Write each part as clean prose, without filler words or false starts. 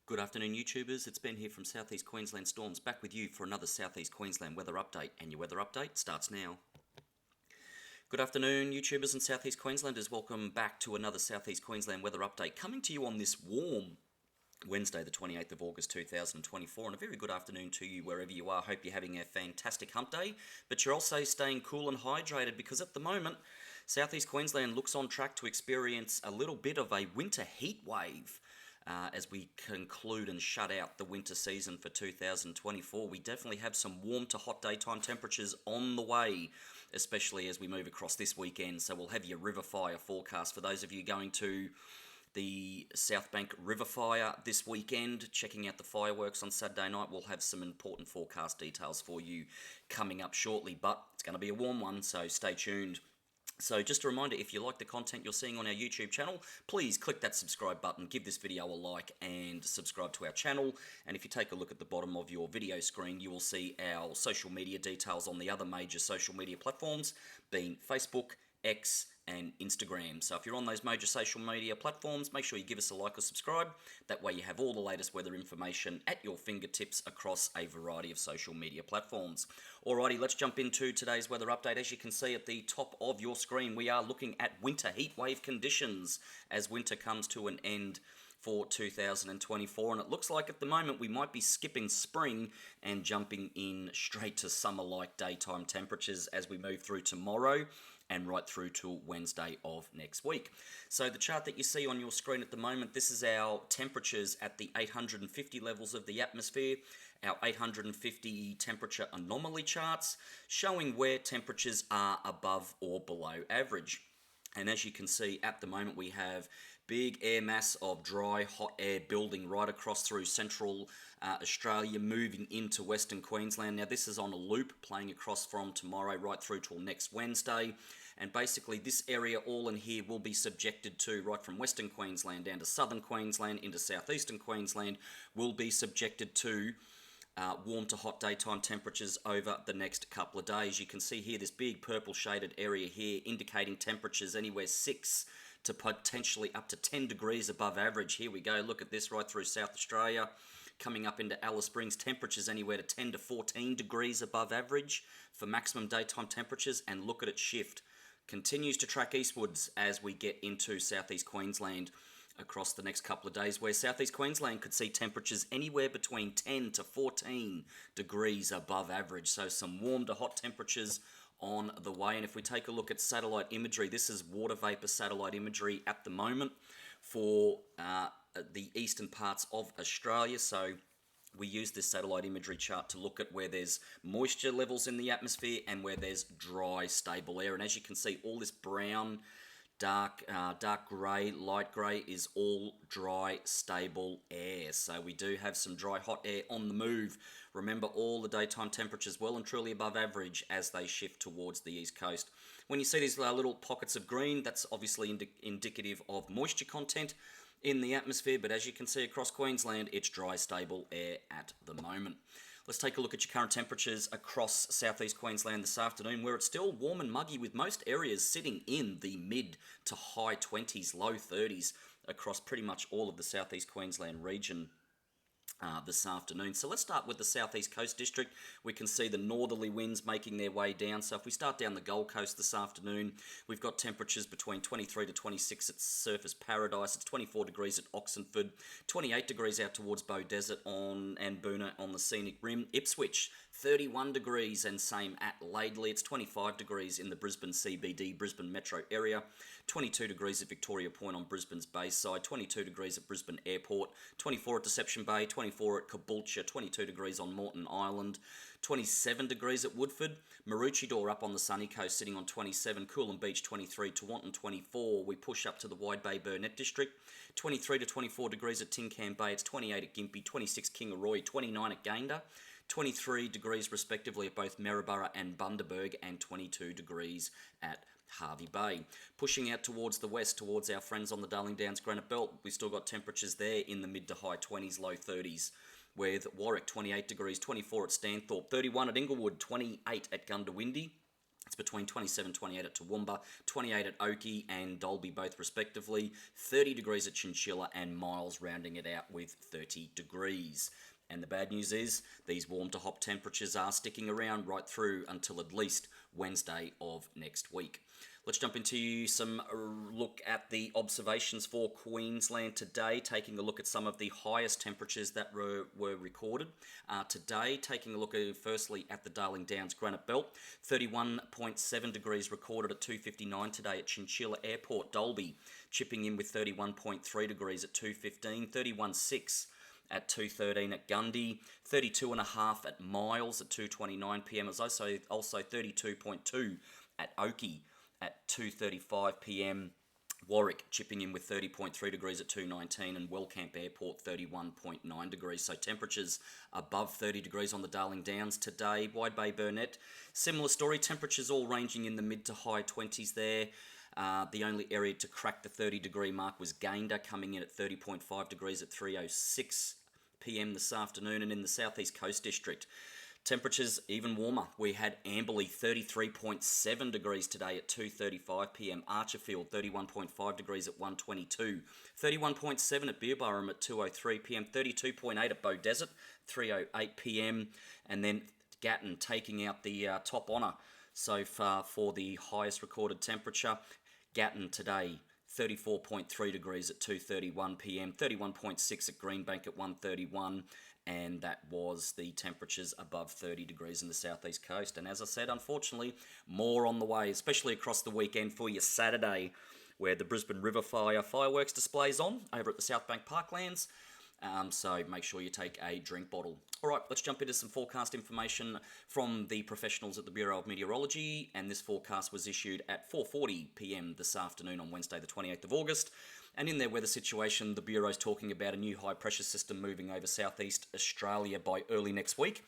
Good afternoon, YouTubers. It's Ben here from Southeast Queensland Storms, back with you for another Southeast Queensland weather update, and your weather update starts now. Good afternoon, YouTubers and Southeast Queenslanders. Welcome back to another Southeast Queensland weather update, coming to you on this warm Wednesday, the 28th of August 2024, and a very good afternoon to you wherever you are. Hope you're having a fantastic hump day, but you're also staying cool and hydrated, because at the moment, Southeast Queensland looks on track to experience a little bit of a winter heat wave. As we conclude and shut out the winter season for 2024. We definitely have some warm to hot daytime temperatures on the way, especially as we move across this weekend. So we'll have your river fire forecast for those of you going to the South Bank River Fire this weekend, checking out the fireworks on Saturday night. We'll have some important forecast details for you coming up shortly, but it's going to be a warm one, so stay tuned. So just a reminder, if you like the content you're seeing on our YouTube channel, please click that subscribe button, give this video a like and subscribe to our channel. And if you take a look at the bottom of your video screen, you will see our social media details on the other major social media platforms, being Facebook, X and Instagram. So if you're on those major social media platforms, make sure you give us a like or subscribe. That way you have all the latest weather information at your fingertips across a variety of social media platforms. Alrighty, let's jump into today's weather update. As you can see at the top of your screen, we are looking at winter heatwave conditions as winter comes to an end for 2024, and it looks like at the moment we might be skipping spring and jumping in straight to summer-like daytime temperatures as we move through tomorrow and right through to Wednesday of next week. So the chart that you see on your screen at the moment, this is our temperatures at the 850 levels of the atmosphere, our 850 temperature anomaly charts, showing where temperatures are above or below average. And as you can see at the moment, we have big air mass of dry, hot air building right across through central Australia, moving into Western Queensland. Now this is on a loop, playing across from tomorrow right through till next Wednesday. And basically this area all in here will be subjected to, right from Western Queensland down to Southern Queensland into Southeastern Queensland, will be subjected to warm to hot daytime temperatures over the next couple of days. You can see here this big purple shaded area here indicating temperatures anywhere 6 to potentially up to 10 degrees above average. Here we go, look at this right through South Australia, coming up into Alice Springs, temperatures anywhere to 10 to 14 degrees above average for maximum daytime temperatures, and look at it shift. Continues to track eastwards as we get into Southeast Queensland across the next couple of days, where Southeast Queensland could see temperatures anywhere between 10 to 14 degrees above average. So some warm to hot temperatures on the way. And if we take a look at satellite imagery, this is water vapor satellite imagery at the moment for the eastern parts of Australia. So we use this satellite imagery chart to look at where there's moisture levels in the atmosphere and where there's dry, stable air. And as you can see, all this brown, dark grey, light grey is all dry, stable air. So we do have some dry, hot air on the move. Remember, all the daytime temperatures well and truly above average as they shift towards the east coast. When you see these little pockets of green, that's obviously indicative of moisture content in the atmosphere, but as you can see across Queensland, it's dry, stable air at the moment. Let's take a look at your current temperatures across southeast Queensland this afternoon, where it's still warm and muggy, with most areas sitting in the mid to high 20s, low 30s across pretty much all of the southeast Queensland region this afternoon. So let's start with the southeast coast district. We can see the northerly winds making their way down. So if we start down the Gold Coast this afternoon, we've got temperatures between 23 to 26 at Surfers Paradise. It's 24 degrees at Oxenford, 28 degrees out towards Bow Desert and Boonah on the Scenic Rim. Ipswich, 31 degrees, and same at Laidley. It's 25 degrees in the Brisbane CBD, Brisbane metro area. 22 degrees at Victoria Point on Brisbane's Bayside, 22 degrees at Brisbane Airport, 24 at Deception Bay, 24 at Caboolture, 22 degrees on Moreton Island, 27 degrees at Woodford, Maroochydore up on the sunny coast sitting on 27, Coolum Beach 23, Tewantin 24. We push up to the Wide Bay Burnett district, 23 to 24 degrees at Tin Can Bay, it's 28 at Gympie, 26 Kingaroy, 29 at Gayndah, 23 degrees respectively at both Maryborough and Bundaberg, and 22 degrees at Harvey Bay. Pushing out towards the west, towards our friends on the Darling Downs Granite Belt, we've still got temperatures there in the mid to high 20s, low 30s, with Warwick 28 degrees, 24 at Stanthorpe, 31 at Inglewood, 28 at Goondiwindi, It's between 27, 28 at Toowoomba, 28 at Oakey and Dalby both respectively, 30 degrees at Chinchilla, and Miles rounding it out with 30 degrees. And the bad news is these warm to hot temperatures are sticking around right through until at least Wednesday of next week. Let's jump into some look at the observations for Queensland today, taking a look at some of the highest temperatures that were recorded today. Taking a look firstly at the Darling Downs Granite Belt, 31.7 degrees recorded at 2:59 today at Chinchilla Airport. Dalby chipping in with 31.3 degrees at 2:15, 31.6 at 2:13 at Gundy, 32.5 at Miles at 2:29 p.m. It was also 32.2 at Oakey at 2:35 p.m. Warwick chipping in with 30.3 degrees at 2:19, and Wellcamp Airport 31.9 degrees. So temperatures above 30 degrees on the Darling Downs today. Wide Bay Burnett, similar story. Temperatures all ranging in the mid to high 20s there. The only area to crack the 30 degree mark was Gayndah, coming in at 30.5 degrees at 3:06 p.m. this afternoon. And in the Southeast Coast District, temperatures even warmer. We had Amberley 33.7 degrees today at 2:35 p.m. Archerfield 31.5 degrees at 1:22. 31.7 at Beerburrum at 2:03 p.m. 32.8 at Bow Desert 3:08 p.m. And then Gatton taking out the top honour so far for the highest recorded temperature. Gatton today 34.3 degrees at 2:31 p.m. 31.6 at Greenbank at 1:31. And that was the temperatures above 30 degrees in the southeast coast. And as I said, unfortunately, more on the way, especially across the weekend for your Saturday, where the Brisbane River Fire fireworks displays on over at the South Bank Parklands. So make sure you take a drink bottle. All right, let's jump into some forecast information from the professionals at the Bureau of Meteorology. And this forecast was issued at 4:40 p.m. this afternoon on Wednesday, the 28th of August. And in their weather situation, the Bureau's talking about a new high pressure system moving over southeast Australia by early next week.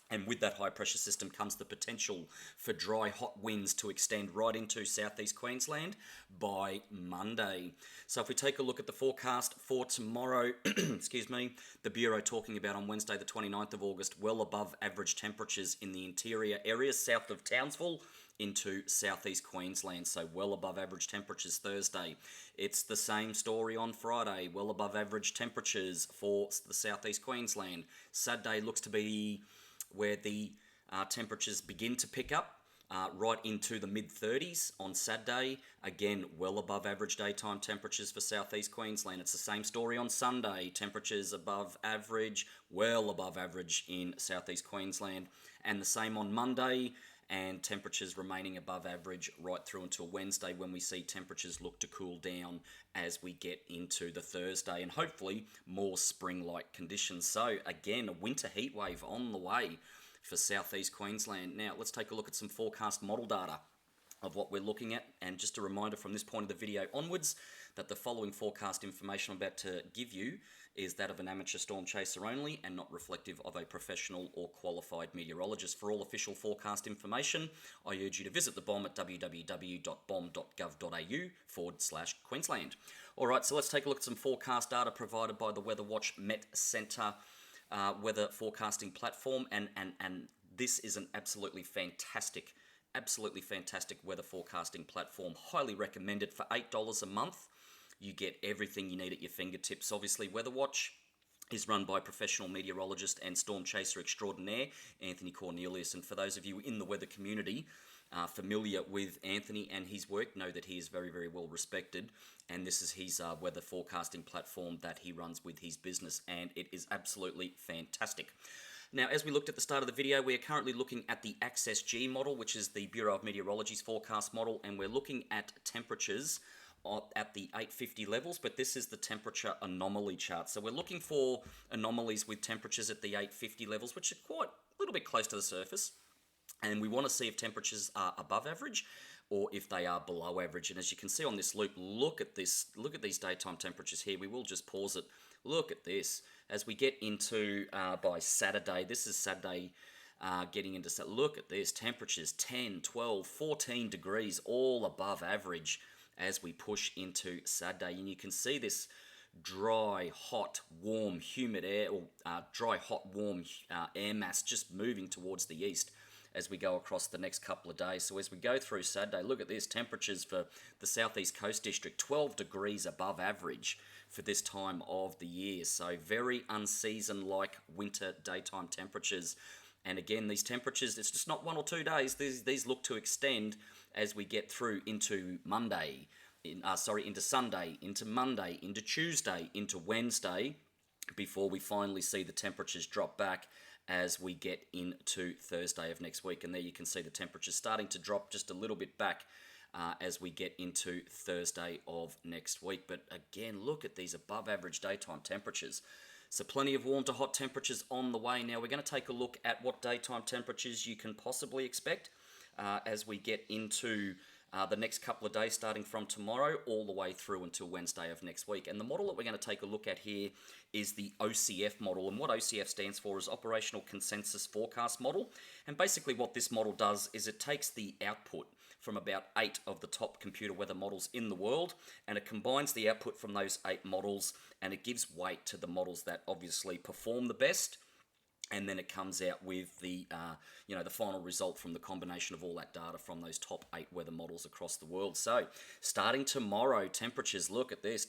And with that high pressure system comes the potential for dry, hot winds to extend right into southeast Queensland by Monday. So if we take a look at the forecast for tomorrow, excuse me, the Bureau talking about on Wednesday the 29th of August, well above average temperatures in the interior areas south of Townsville into southeast Queensland, so well above average temperatures Thursday. It's the same story on Friday, well above average temperatures for the southeast Queensland. Saturday looks to be where the temperatures begin to pick up right into the mid-30s on Saturday. Again, well above average daytime temperatures for southeast Queensland. It's the same story on Sunday. Temperatures above average, well above average in southeast Queensland. And the same on Monday, and temperatures remaining above average right through until Wednesday, when we see temperatures look to cool down as we get into the Thursday, and hopefully more spring-like conditions. So again, a winter heatwave on the way for southeast Queensland. Now let's take a look at some forecast model data of what we're looking at, and just a reminder from this point of the video onwards that the following forecast information I'm about to give you is that of an amateur storm chaser only and not reflective of a professional or qualified meteorologist. For all official forecast information, I urge you to visit the BOM at www.bom.gov.au/Queensland. All right, so let's take a look at some forecast data provided by the Weather Watch Met Centre weather forecasting platform, and this is an absolutely fantastic weather forecasting platform. Highly recommended. For $8 a month, you get everything you need at your fingertips. Obviously, Weather Watch is run by professional meteorologist and storm chaser extraordinaire Anthony Cornelius. And for those of you in the weather community familiar with Anthony and his work, know that he is very, very well respected. And this is his weather forecasting platform that he runs with his business, and it is absolutely fantastic. Now, as we looked at the start of the video, we are currently looking at the Access G model, which is the Bureau of Meteorology's forecast model, and we're looking at temperatures at the 850 levels, but this is the temperature anomaly chart. So we're looking for anomalies with temperatures at the 850 levels, which are quite a little bit close to the surface. And we want to see if temperatures are above average or if they are below average. And as you can see on this loop, look at this. Look at these daytime temperatures here. We will just pause it. Look at this. As we get into by Saturday, this is Saturday getting into, look at this. Temperatures 10, 12, 14 degrees, all above average as we push into Saturday. And you can see this dry, hot, warm, humid air, or dry, hot, warm air mass just moving towards the east as we go across the next couple of days. So as we go through Saturday, look at this, temperatures for the Southeast Coast District, 12 degrees above average for this time of the year. So very unseason-like winter daytime temperatures. And again, these temperatures, it's just not 1 or 2 days. These look to extend as we get through into Monday, into Sunday, into Monday, into Tuesday, into Wednesday, before we finally see the temperatures drop back as we get into Thursday of next week. And there you can see the temperatures starting to drop just a little bit back as we get into Thursday of next week. But again, look at these above average daytime temperatures. So plenty of warm to hot temperatures on the way. Now we're going to take a look at what daytime temperatures you can possibly expect as we get into the next couple of days, starting from tomorrow all the way through until Wednesday of next week. And the model that we're going to take a look at here is the OCF model. And what OCF stands for is Operational Consensus Forecast Model. And basically what this model does is it takes the output from about 8 of the top computer weather models in the world, and it combines the output from those 8 models, and it gives weight to the models that obviously perform the best. And then it comes out with the the final result from the combination of all that data from those top 8 weather models across the world. So starting tomorrow, temperatures, look at this.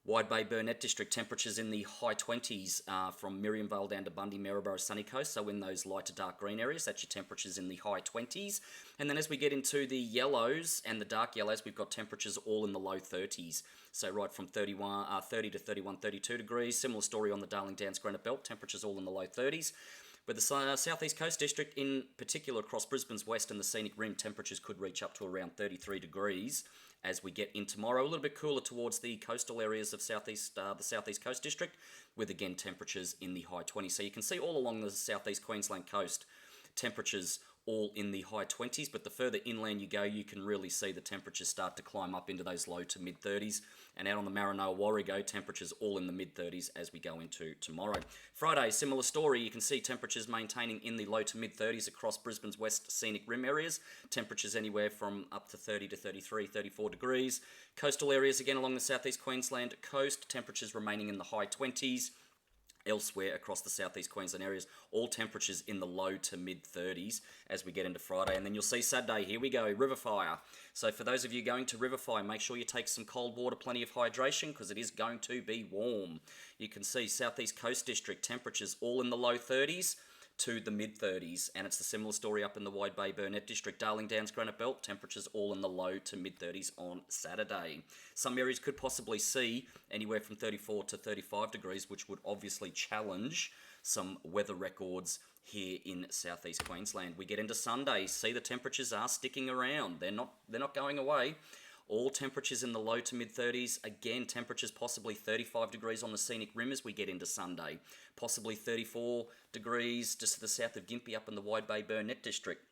Wide Bay Burnett District, temperatures in the high 20s from Miriam Vale down to Bundy, Maryborough, Sunny Coast. So in those light to dark green areas, that's your temperatures in the high 20s. And then as we get into the yellows and the dark yellows, we've got temperatures all in the low 30s. So right from 30 to 31, 32 degrees. Similar story on the Darling Downs Granite Belt, temperatures all in the low 30s. With the Southeast Coast District, in particular across Brisbane's west and the Scenic Rim, temperatures could reach up to around 33 degrees as we get in tomorrow. A little bit cooler towards the coastal areas of the Southeast Coast District, with again temperatures in the high 20s. So you can see all along the Southeast Queensland coast, temperatures all in the high 20s, but the further inland you go, you can really see the temperatures start to climb up into those low to mid 30s. And out on the Maranoa Warrego, temperatures all in the mid 30s as we go into tomorrow. Friday, similar story. You can see temperatures maintaining in the low to mid 30s across Brisbane's west scenic rim areas. Temperatures anywhere from up to 30 to 33, 34 degrees. Coastal areas again along the southeast Queensland coast, temperatures remaining in the high 20s. Elsewhere across the southeast Queensland areas, all temperatures in the low to mid 30s as we get into Friday. And then you'll see Saturday, here we go, river fire. So for those of you going to river fire, make sure you take some cold water, plenty of hydration, because it is going to be warm. You can see Southeast Coast District, temperatures all in the low 30s to the mid 30s, and it's the similar story up in the Wide Bay Burnett District, Darling Downs Granite Belt, temperatures all in the low to mid 30s on Saturday. Some areas could possibly see anywhere from 34 to 35 degrees, which would obviously challenge some weather records here in southeast Queensland. We get into Sunday, see the temperatures are sticking around. They're not going away. All temperatures in the low to mid 30s. Again, temperatures possibly 35 degrees on the scenic rim as we get into Sunday. Possibly 34 degrees just to the south of Gympie up in the Wide Bay Burnett District.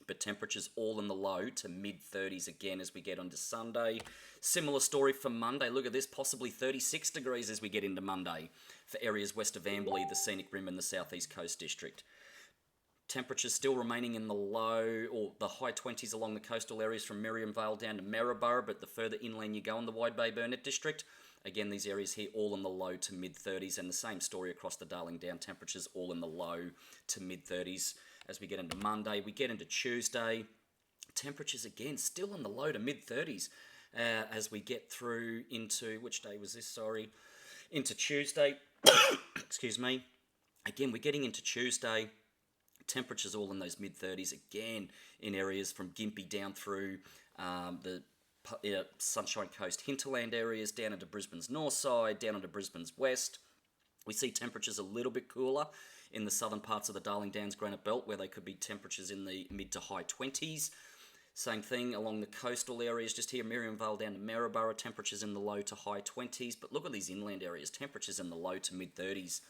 But temperatures all in the low to mid 30s again as we get onto Sunday. Similar story for Monday. Look at this, possibly 36 degrees as we get into Monday for areas west of Amberley, the scenic rim and the southeast coast district. Temperatures still remaining in the low or the high 20s along the coastal areas from Miriam Vale down to Maryborough, but the further inland you go in the Wide Bay Burnett District, again, these areas here all in the low to mid 30s, and the same story across the Darling Down, temperatures all in the low to mid 30s. As we get into Monday, we get into Tuesday, temperatures again still in the low to mid 30s as we get through into, which day was this, sorry, into Tuesday, excuse me. Again, we're getting into Tuesday, temperatures all in those mid 30s again in areas from Gympie down through the Sunshine Coast hinterland areas, down into Brisbane's north side, down into Brisbane's west. We see temperatures a little bit cooler in the southern parts of the Darling Downs Granite Belt, where they could be temperatures in the mid to high 20s. Same thing along the coastal areas, just here, Miriam Vale down to Maryborough, temperatures in the low to high 20s. But look at these inland areas, temperatures in the low to mid 30s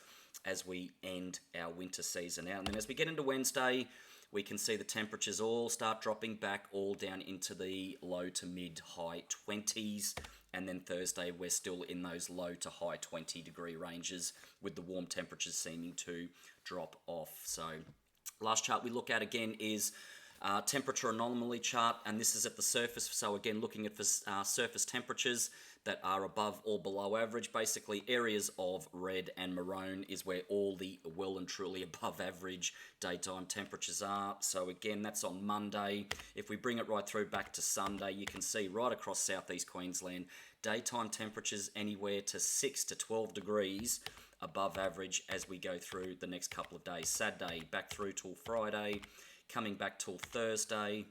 as we end our winter season out. And then as we get into Wednesday, we can see the temperatures all start dropping back all down into the low to mid high 20s. And then Thursday, we're still in those low to high 20 degree ranges with the warm temperatures seeming to drop off. So last chart we look at again is Temperature anomaly chart, and this is at the surface. So again, looking at surface temperatures that are above or below average. Basically, areas of red and maroon is where all the well and truly above average daytime temperatures are. So again, that's on Monday. If we bring it right through back to Sunday, you can see right across southeast Queensland, daytime temperatures anywhere to 6 to 12 degrees above average as we go through the next couple of days. Saturday back through till Friday, coming back till Thursday.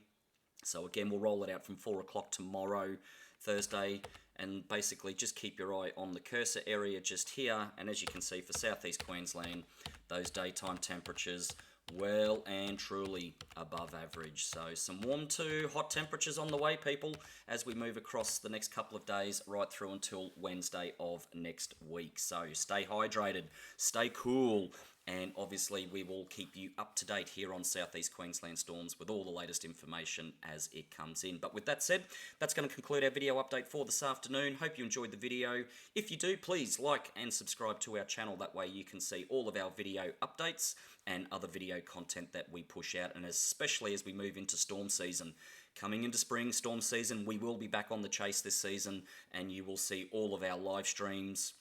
So again, we'll roll it out from 4 o'clock tomorrow, Thursday, and basically just keep your eye on the cursor area just here. And as you can see for southeast Queensland, those daytime temperatures well and truly above average. So some warm to hot temperatures on the way, people, as we move across the next couple of days right through until Wednesday of next week. So stay hydrated, stay cool, and obviously we will keep you up to date here on Southeast Queensland Storms with all the latest information as it comes in. But with that said, that's going to conclude our video update for this afternoon. Hope you enjoyed the video. If you do, please like and subscribe to our channel. That way you can see all of our video updates and other video content that we push out, and especially as we move into storm season. Coming into spring, storm season, we will be back on the chase this season, and you will see all of our live streams,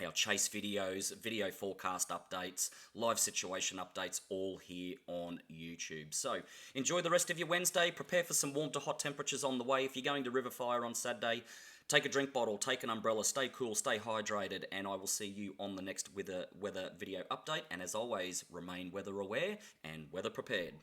our chase videos, video forecast updates, live situation updates, all here on YouTube. So enjoy the rest of your Wednesday. Prepare for some warm to hot temperatures on the way. If you're going to Riverfire on Saturday, take a drink bottle, take an umbrella, stay cool, stay hydrated, and I will see you on the next weather video update. And as always, remain weather aware and weather prepared.